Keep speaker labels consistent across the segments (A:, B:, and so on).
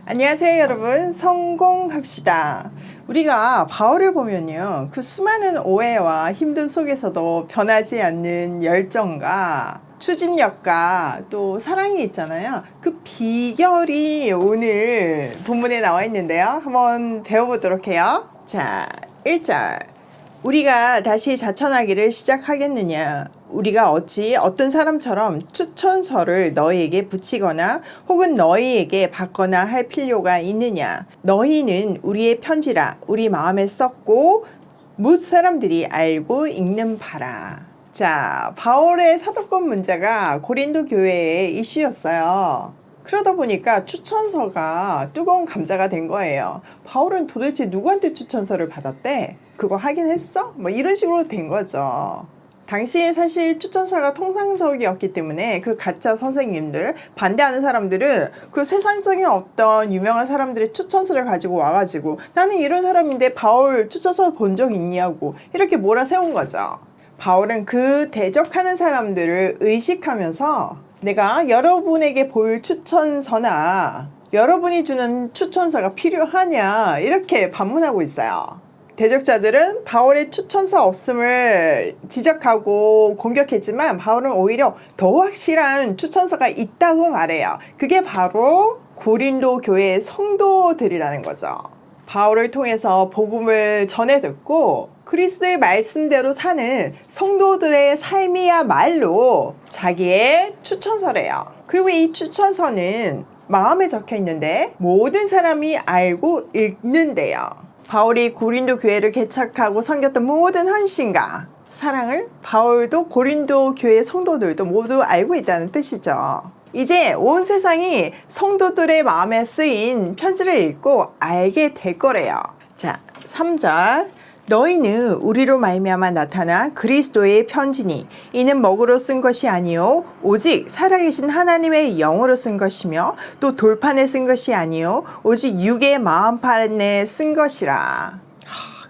A: 안녕하세요 여러분, 성공합시다. 우리가 바울을 보면요, 그 수많은 오해와 힘든 속에서도 변하지 않는 열정과 추진력과 또 사랑이 있잖아요. 그 비결이 오늘 본문에 나와 있는데요, 한번 배워보도록 해요. 자, 1절, 우리가 다시 자천하기를 시작하겠느냐? 우리가 어찌 어떤 사람처럼 추천서를 너희에게 붙이거나 혹은 너희에게 받거나 할 필요가 있느냐? 너희는 우리의 편지라 우리 마음에 썼고 뭇 사람들이 알고 읽는 바라. 자, 바울의 사도권 문제가 고린도 교회의 이슈였어요. 그러다 보니까 추천서가 뜨거운 감자가 된 거예요. 바울은 도대체 누구한테 추천서를 받았대? 그거 하긴 했어? 뭐 이런 식으로 된 거죠. 당시에 사실 추천서가 통상적이었기 때문에 그 가짜 선생님들, 반대하는 사람들은 그 세상적인 어떤 유명한 사람들의 추천서를 가지고 와가지고 나는 이런 사람인데 바울 추천서 본 적 있냐고 이렇게 몰아세운 거죠. 바울은 그 대적하는 사람들을 의식하면서 내가 여러분에게 볼 추천서나 여러분이 주는 추천서가 필요하냐 이렇게 반문하고 있어요. 대적자들은 바울의 추천서 없음을 지적하고 공격했지만 바울은 오히려 더 확실한 추천서가 있다고 말해요. 그게 바로 고린도 교회의 성도들이라는 거죠. 바울을 통해서 복음을 전해 듣고 그리스도의 말씀대로 사는 성도들의 삶이야말로 자기의 추천서래요. 그리고 이 추천서는 마음에 적혀 있는데 모든 사람이 알고 읽는데요. 바울이 고린도 교회를 개척하고 섬겼던 모든 헌신과 사랑을 바울도 고린도 교회 성도들도 모두 알고 있다는 뜻이죠. 이제 온 세상이 성도들의 마음에 쓰인 편지를 읽고 알게 될 거래요. 자, 3절. 너희는 우리로 말미암아 나타나 그리스도의 편지니 이는 먹으로 쓴 것이 아니요 오직 살아계신 하나님의 영으로 쓴 것이며 또 돌판에 쓴 것이 아니요 오직 육의 마음판에 쓴 것이라.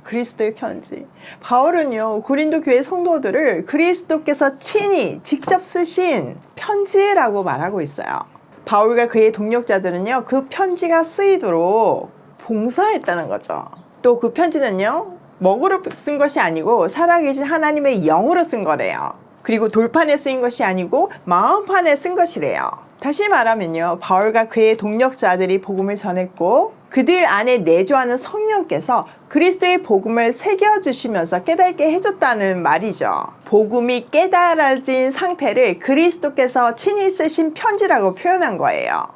A: 그리스도의 편지. 바울은요, 고린도 교회 성도들을 그리스도께서 친히 직접 쓰신 편지라고 말하고 있어요. 바울과 그의 동력자들은요, 그 편지가 쓰이도록 봉사했다는 거죠. 또 그 편지는요, 먹으로 쓴 것이 아니고 살아계신 하나님의 영으로 쓴 거래요. 그리고 돌판에 쓰인 것이 아니고 마음판에 쓴 것이래요. 다시 말하면요, 바울과 그의 동력자들이 복음을 전했고 그들 안에 내주하는 성령께서 그리스도의 복음을 새겨주시면서 깨닫게 해줬다는 말이죠. 복음이 깨달아진 상태를 그리스도께서 친히 쓰신 편지라고 표현한 거예요.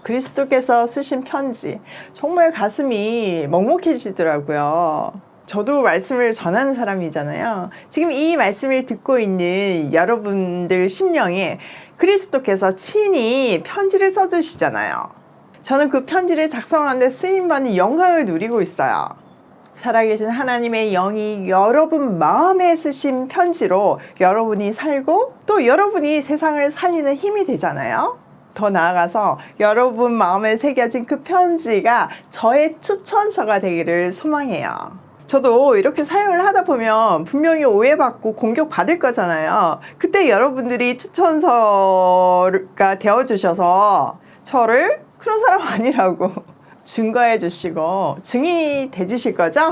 A: 그리스도께서 쓰신 편지, 정말 가슴이 먹먹해지더라고요. 저도 말씀을 전하는 사람이잖아요. 지금 이 말씀을 듣고 있는 여러분들 심령에 그리스도께서 친히 편지를 써주시잖아요. 저는 그 편지를 작성하는데 쓰임받는 영광을 누리고 있어요. 살아계신 하나님의 영이 여러분 마음에 쓰신 편지로 여러분이 살고 또 여러분이 세상을 살리는 힘이 되잖아요. 더 나아가서 여러분 마음에 새겨진 그 편지가 저의 추천서가 되기를 소망해요. 저도 이렇게 사역을 하다 보면 분명히 오해받고 공격받을 거잖아요. 그때 여러분들이 추천서가 되어주셔서 저를 그런 사람 아니라고 증거해 주시고 증인이 돼 주실 거죠?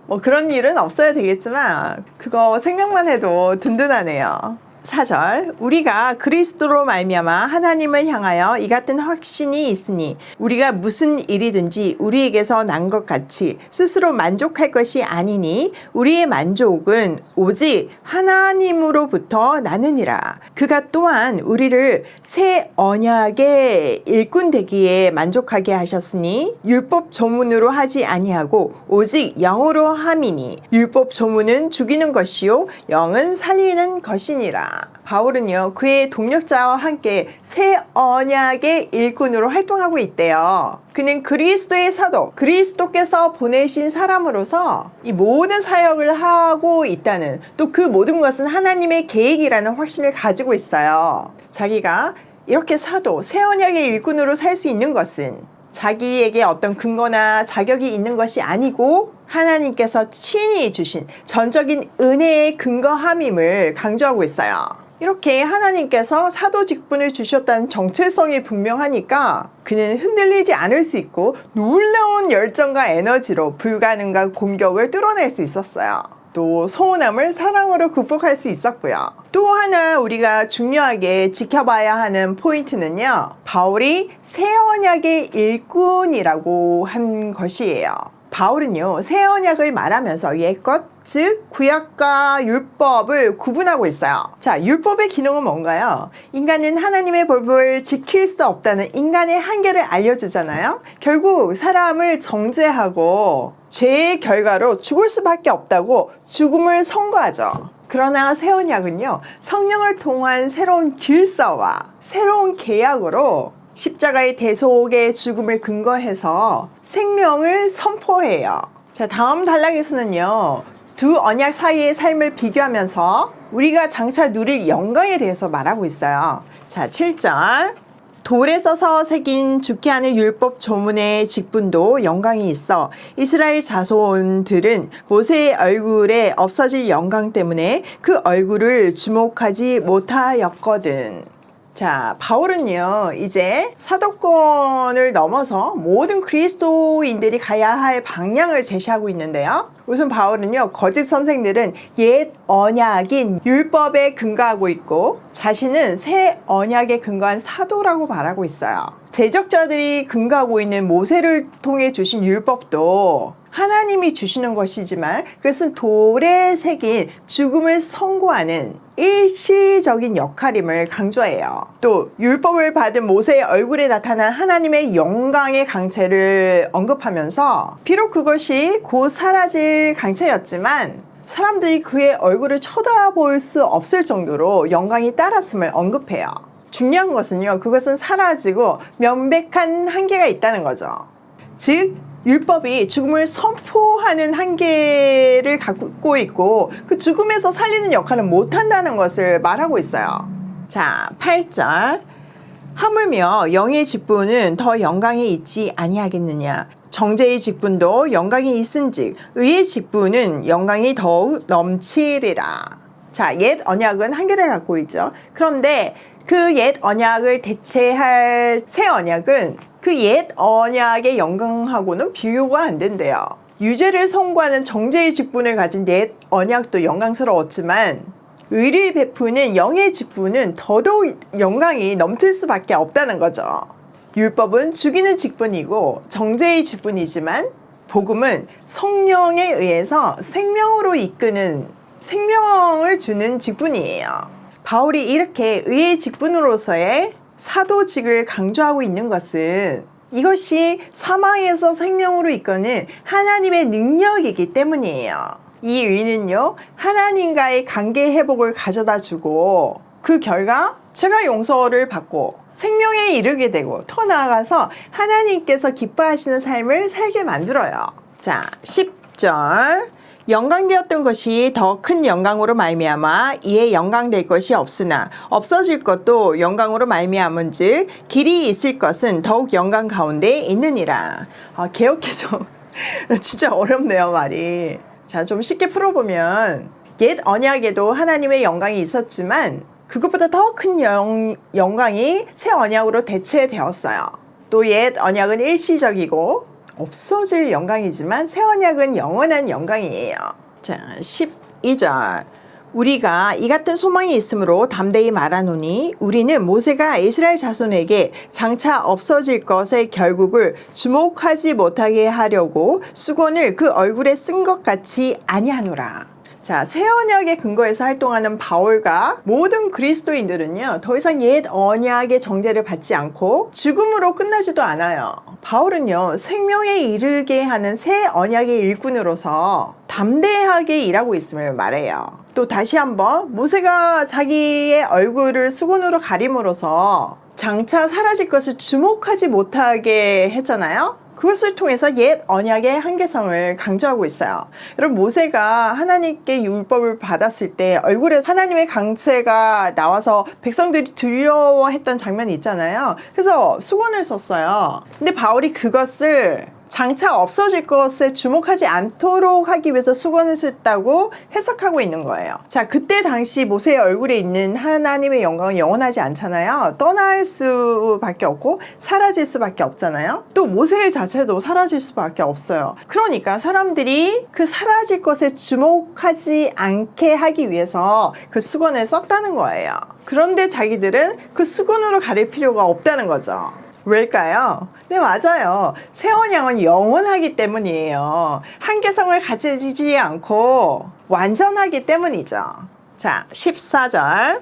A: 뭐 그런 일은 없어야 되겠지만 그거 생각만 해도 든든하네요. 4절, 우리가 그리스도로 말미암아 하나님을 향하여 이 같은 확신이 있으니 우리가 무슨 일이든지 우리에게서 난 것 같이 스스로 만족할 것이 아니니 우리의 만족은 오직 하나님으로부터 나느니라. 그가 또한 우리를 새 언약의 일꾼 되기에 만족하게 하셨으니 율법 조문으로 하지 아니하고 오직 영으로 함이니 율법 조문은 죽이는 것이요 영은 살리는 것이니라. 바울은요, 그의 동력자와 함께 새 언약의 일꾼으로 활동하고 있대요. 그는 그리스도의 사도, 그리스도께서 보내신 사람으로서 이 모든 사역을 하고 있다는, 또 그 모든 것은 하나님의 계획이라는 확신을 가지고 있어요. 자기가 이렇게 사도, 새 언약의 일꾼으로 살 수 있는 것은 자기에게 어떤 근거나 자격이 있는 것이 아니고 하나님께서 친히 주신 전적인 은혜의 근거함임을 강조하고 있어요. 이렇게 하나님께서 사도 직분을 주셨다는 정체성이 분명하니까 그는 흔들리지 않을 수 있고 놀라운 열정과 에너지로 불가능한 공격을 뚫어낼 수 있었어요. 또 서운함을 사랑으로 극복할 수 있었고요. 또 하나 우리가 중요하게 지켜봐야 하는 포인트는요, 바울이 새 언약의 일꾼이라고 한 것이에요. 바울은요, 새 언약을 말하면서 옛것, 즉 구약과 율법을 구분하고 있어요. 자, 율법의 기능은 뭔가요? 인간은 하나님의 법을 지킬 수 없다는 인간의 한계를 알려주잖아요. 결국 사람을 정죄하고 죄의 결과로 죽을 수밖에 없다고 죽음을 선고하죠. 그러나 새 언약은요, 성령을 통한 새로운 질서와 새로운 계약으로 십자가의 대속의 죽음을 근거해서 생명을 선포해요. 자, 다음 단락에서는요, 두 언약 사이의 삶을 비교하면서 우리가 장차 누릴 영광에 대해서 말하고 있어요. 자, 7절. 돌에 써서 새긴 죽게 하는 율법 조문의 직분도 영광이 있어 이스라엘 자손들은 모세의 얼굴에 없어질 영광 때문에 그 얼굴을 주목하지 못하였거든. 자, 바울은요, 이제 사도권을 넘어서 모든 그리스도인들이 가야 할 방향을 제시하고 있는데요. 우선 바울은요, 거짓 선생들은 옛 언약인 율법에 근거하고 있고 자신은 새 언약에 근거한 사도라고 말하고 있어요. 대적자들이 근거하고 있는 모세를 통해 주신 율법도 하나님이 주시는 것이지만 그것은 돌에 새긴 죽음을 선고하는 일시적인 역할임을 강조해요. 또 율법을 받은 모세의 얼굴에 나타난 하나님의 영광의 강체를 언급하면서 비록 그것이 곧 사라질 강체였지만 사람들이 그의 얼굴을 쳐다볼 수 없을 정도로 영광이 따랐음을 언급해요. 중요한 것은요, 그것은 사라지고 명백한 한계가 있다는 거죠. 즉 율법이 죽음을 선포하는 한계를 갖고 있고 그 죽음에서 살리는 역할은 못한다는 것을 말하고 있어요. 자, 8절. 하물며 영의 직분은 더 영광이 있지 아니하겠느냐. 정죄의 직분도 영광이 있은즉 의의 직분은 영광이 더욱 넘치리라. 자, 옛 언약은 한계를 갖고 있죠. 그런데 그 옛 언약을 대체할 새 언약은 그 옛 언약의 영광하고는 비교가 안 된대요. 유죄를 선고하는 정죄의 직분을 가진 옛 언약도 영광스러웠지만 의를 베푸는 영의 직분은 더더욱 영광이 넘칠 수밖에 없다는 거죠. 율법은 죽이는 직분이고 정죄의 직분이지만 복음은 성령에 의해서 생명으로 이끄는 생명을 주는 직분이에요. 바울이 이렇게 의의 직분으로서의 사도직을 강조하고 있는 것은 이것이 사망에서 생명으로 이끄는 하나님의 능력이기 때문이에요. 이 의는요, 하나님과의 관계 회복을 가져다 주고 그 결과 죄가 용서를 받고 생명에 이르게 되고 더 나아가서 하나님께서 기뻐하시는 삶을 살게 만들어요. 자, 10절. 영광되었던 것이 더 큰 영광으로 말미암아 이에 영광될 것이 없으나 없어질 것도 영광으로 말미암은즉 길이 있을 것은 더욱 영광 가운데 있느니라. 개혁해줘. 진짜 어렵네요, 말이. 자, 좀 쉽게 풀어보면 옛 언약에도 하나님의 영광이 있었지만 그것보다 더 큰 영광이 새 언약으로 대체되었어요. 또 옛 언약은 일시적이고 없어질 영광이지만 새 언약은 영원한 영광이에요. 자, 12절. 우리가 이 같은 소망이 있으므로 담대히 말하노니 우리는 모세가 이스라엘 자손에게 장차 없어질 것의 결국을 주목하지 못하게 하려고 수건을 그 얼굴에 쓴 것 같이 아니하노라. 자, 새 언약의 근거에서 활동하는 바울과 모든 그리스도인들은요, 더 이상 옛 언약의 정죄를 받지 않고 죽음으로 끝나지도 않아요. 바울은요, 생명에 이르게 하는 새 언약의 일꾼으로서 담대하게 일하고 있음을 말해요. 또 다시 한번 모세가 자기의 얼굴을 수건으로 가림으로써 장차 사라질 것을 주목하지 못하게 했잖아요. 그것을 통해서 옛 언약의 한계성을 강조하고 있어요. 여러분, 모세가 하나님께 율법을 받았을 때 얼굴에 하나님의 강체가 나와서 백성들이 두려워했던 장면이 있잖아요. 그래서 수건을 썼어요. 근데 바울이 그것을 장차 없어질 것에 주목하지 않도록 하기 위해서 수건을 썼다고 해석하고 있는 거예요. 자, 그때 당시 모세의 얼굴에 있는 하나님의 영광은 영원하지 않잖아요. 떠날 수밖에 없고 사라질 수밖에 없잖아요. 또 모세 자체도 사라질 수밖에 없어요. 그러니까 사람들이 그 사라질 것에 주목하지 않게 하기 위해서 그 수건을 썼다는 거예요. 그런데 자기들은 그 수건으로 가릴 필요가 없다는 거죠. 왜일까요? 네, 맞아요. 새 언약은 영원하기 때문이에요. 한계성을 가지지 않고 완전하기 때문이죠. 자, 14절.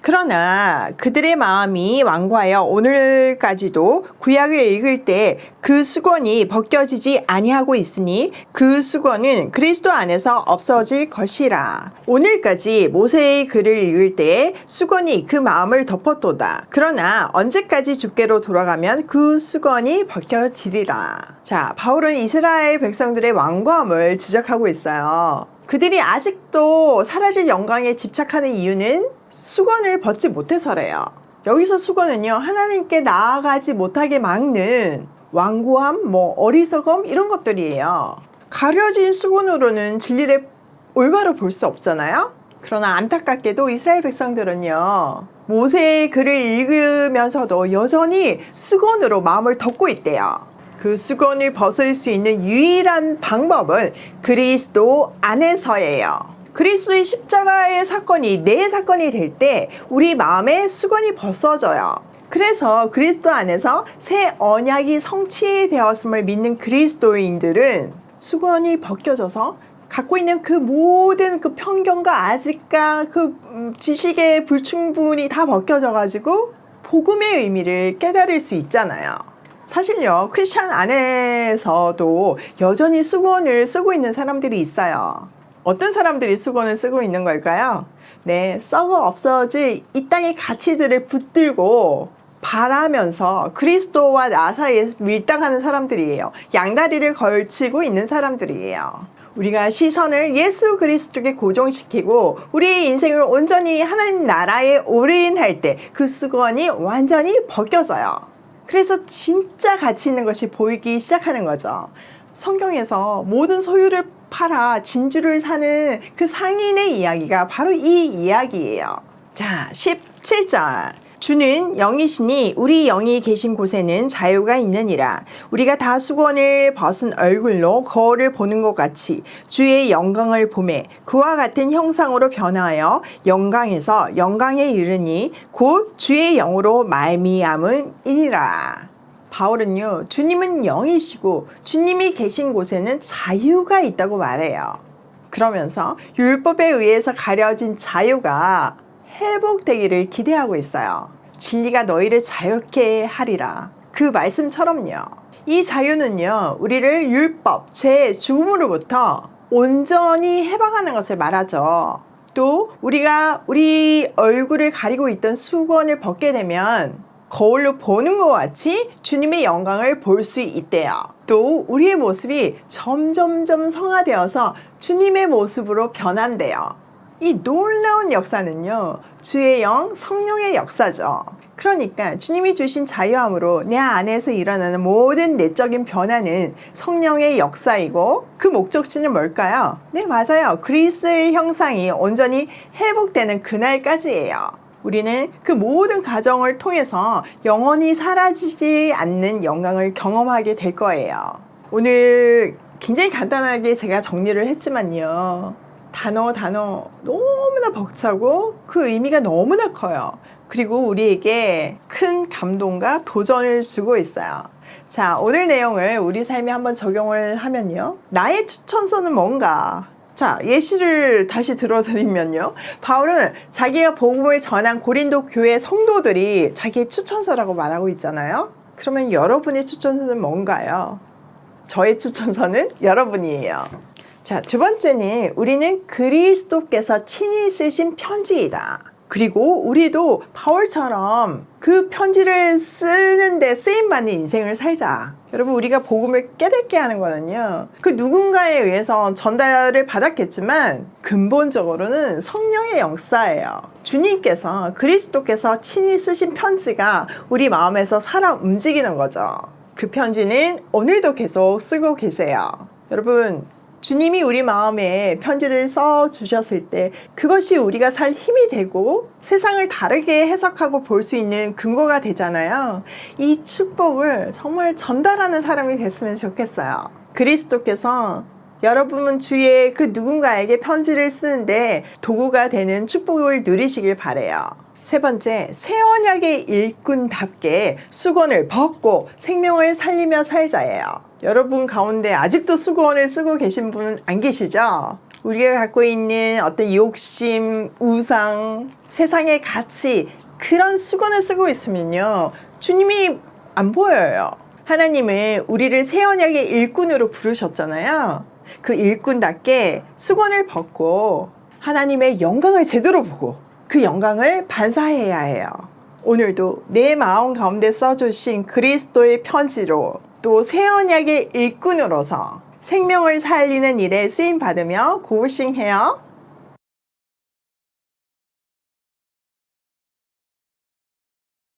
A: 그러나 그들의 마음이 완고하여 오늘까지도 구약을 읽을 때 그 수건이 벗겨지지 아니하고 있으니 그 수건은 그리스도 안에서 없어질 것이라. 오늘까지 모세의 글을 읽을 때 수건이 그 마음을 덮었도다. 그러나 언제까지 주께로 돌아가면 그 수건이 벗겨지리라. 자, 바울은 이스라엘 백성들의 완고함을 지적하고 있어요. 그들이 아직도 사라질 영광에 집착하는 이유는 수건을 벗지 못해서래요. 여기서 수건은요, 하나님께 나아가지 못하게 막는 완고함, 어리석음 이런 것들이에요. 가려진 수건으로는 진리를 올바로 볼 수 없잖아요. 그러나 안타깝게도 이스라엘 백성들은요, 모세의 글을 읽으면서도 여전히 수건으로 마음을 덮고 있대요. 그 수건을 벗을 수 있는 유일한 방법은 그리스도 안에서예요. 그리스도의 십자가의 사건이 내 사건이 될 때 우리 마음에 수건이 벗어져요. 그래서 그리스도 안에서 새 언약이 성취되었음을 믿는 그리스도인들은 수건이 벗겨져서 갖고 있는 그 모든 그 편견과 아직과 그 지식의 불충분이 다 벗겨져가지고 복음의 의미를 깨달을 수 있잖아요. 사실요, 크리스찬 안에서도 여전히 수건을 쓰고 있는 사람들이 있어요. 어떤 사람들이 수건을 쓰고 있는 걸까요? 네, 썩어 없어질 이 땅의 가치들을 붙들고 바라면서 그리스도와 나 사이에서 밀당하는 사람들이에요. 양다리를 걸치고 있는 사람들이에요. 우리가 시선을 예수 그리스도께 고정시키고 우리의 인생을 온전히 하나님 나라에 올인할 때 그 수건이 완전히 벗겨져요. 그래서 진짜 가치 있는 것이 보이기 시작하는 거죠. 성경에서 모든 소유를 팔아 진주를 사는 그 상인의 이야기가 바로 이 이야기예요. 자, 17절. 주는 영이시니 우리 영이 계신 곳에는 자유가 있느니라. 우리가 다 수건을 벗은 얼굴로 거울을 보는 것 같이 주의 영광을 보매 그와 같은 형상으로 변화하여 영광에서 영광에 이르니 곧 주의 영으로 말미암음이니라. 바울은요, 주님은 영이시고 주님이 계신 곳에는 자유가 있다고 말해요. 그러면서 율법에 의해서 가려진 자유가 회복되기를 기대하고 있어요. 진리가 너희를 자유케 하리라. 그 말씀처럼요. 이 자유는요, 우리를 율법, 죄, 죽음으로부터 온전히 해방하는 것을 말하죠. 또 우리가 우리 얼굴을 가리고 있던 수건을 벗게 되면 거울로 보는 것 같이 주님의 영광을 볼 수 있대요. 또 우리의 모습이 점점점 성화되어서 주님의 모습으로 변한대요. 이 놀라운 역사는요, 주의 영, 성령의 역사죠. 그러니까 주님이 주신 자유함으로 내 안에서 일어나는 모든 내적인 변화는 성령의 역사이고 그 목적지는 뭘까요? 네, 맞아요. 그리스도의 형상이 온전히 회복되는 그날까지예요. 우리는 그 모든 과정을 통해서 영원히 사라지지 않는 영광을 경험하게 될 거예요. 오늘 굉장히 간단하게 제가 정리를 했지만요. 단어 너무나 벅차고 그 의미가 너무나 커요. 그리고 우리에게 큰 감동과 도전을 주고 있어요. 자, 오늘 내용을 우리 삶에 한번 적용을 하면요. 나의 추천서는 뭔가? 자, 예시를 다시 들어드리면요. 바울은 자기가 복음을 전한 고린도 교회 성도들이 자기의 추천서라고 말하고 있잖아요. 그러면 여러분의 추천서는 뭔가요? 저의 추천서는 여러분이에요. 자, 두 번째는 우리는 그리스도께서 친히 쓰신 편지이다. 그리고 우리도 바울처럼 그 편지를 쓰는데 쓰임받는 인생을 살자. 여러분, 우리가 복음을 깨닫게 하는 거는요, 그 누군가에 의해서 전달을 받았겠지만 근본적으로는 성령의 역사예요. 주님께서, 그리스도께서 친히 쓰신 편지가 우리 마음에서 살아 움직이는 거죠. 그 편지는 오늘도 계속 쓰고 계세요. 여러분, 주님이 우리 마음에 편지를 써주셨을 때 그것이 우리가 살 힘이 되고 세상을 다르게 해석하고 볼 수 있는 근거가 되잖아요. 이 축복을 정말 전달하는 사람이 됐으면 좋겠어요. 그리스도께서 여러분 주위에 그 누군가에게 편지를 쓰는데 도구가 되는 축복을 누리시길 바래요. 세 번째, 새 언약의 일꾼답게 수건을 벗고 생명을 살리며 살자예요. 여러분 가운데 아직도 수건을 쓰고 계신 분 안 계시죠? 우리가 갖고 있는 어떤 욕심, 우상, 세상의 가치, 그런 수건을 쓰고 있으면요, 주님이 안 보여요. 하나님은 우리를 새 언약의 일꾼으로 부르셨잖아요. 그 일꾼답게 수건을 벗고 하나님의 영광을 제대로 보고 그 영광을 반사해야 해요. 오늘도 내 마음 가운데 써주신 그리스도의 편지로 또 새 언약의 일꾼으로서 생명을 살리는 일에 쓰임 받으며 고우싱해요.